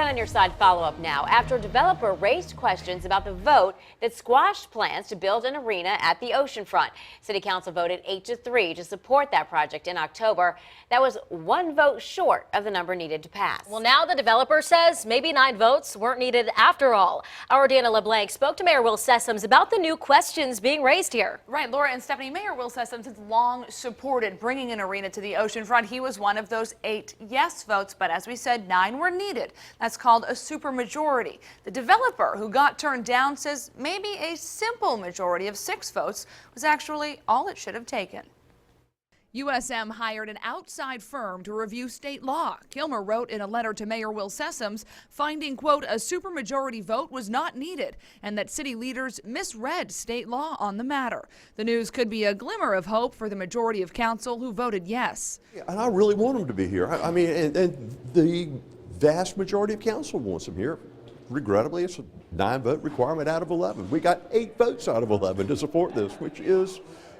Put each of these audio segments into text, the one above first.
10 on your side follow-up now. After a developer raised questions about the vote that squashed plans to build an arena at the Oceanfront. City Council voted 8-3 to support that project in October. That was one vote short of the number needed to pass. Well, now the developer says maybe 9 votes weren't needed after all. Our Deanna LeBlanc spoke to Mayor Will Sessoms about the new questions being raised here. Right, Laura and Stephanie, Mayor Will Sessoms has long supported bringing an arena to the Oceanfront. He was one of those 8 yes votes, but as we said, 9 were needed. That's called a supermajority. The developer who got turned down says maybe a simple majority of 6 votes was actually all it should have taken. USM hired an outside firm to review state law. Kilmer wrote in a letter to Mayor Will Sessoms, finding, quote, a supermajority vote was not needed and that city leaders misread state law on the matter. The news could be a glimmer of hope for the majority of council who voted yes. Yeah, and I really want them to be here. I mean, and the vast majority of council wants them here. Regrettably, it's a 9-vote requirement out of 11. We got 8 votes out of 11 to support this, which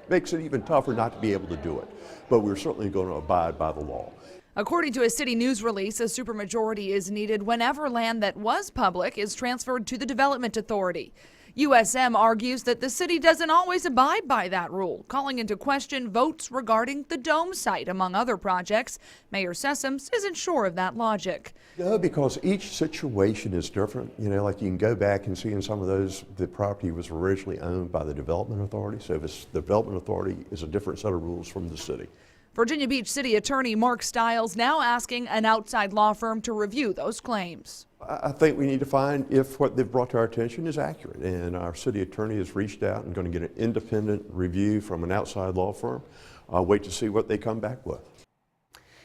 makes it even tougher not to be able to do it. But we're certainly going to abide by the law. According to a city news release, a supermajority is needed whenever land that was public is transferred to the Development Authority. USM argues that the city doesn't always abide by that rule, calling into question votes regarding the Dome site, among other projects. Mayor Sessoms isn't sure of that logic. No, because each situation is different. You know, like you can go back and see in some of those, the property was originally owned by the Development Authority. So if it's the Development Authority is a different set of rules from the city. Virginia Beach City Attorney Mark Stiles now asking an outside law firm to review those claims. I think we need to find if what they've brought to our attention is accurate, and our city attorney has reached out and going to get an independent review from an outside law firm. I'll wait to see what they come back with.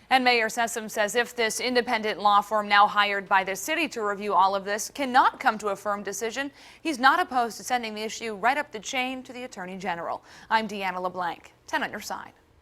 And Mayor Sessoms says if this independent law firm now hired by the city to review all of this cannot come to a firm decision, he's not opposed to sending the issue right up the chain to the Attorney General. I'm Deanna LeBlanc, 10 on your side.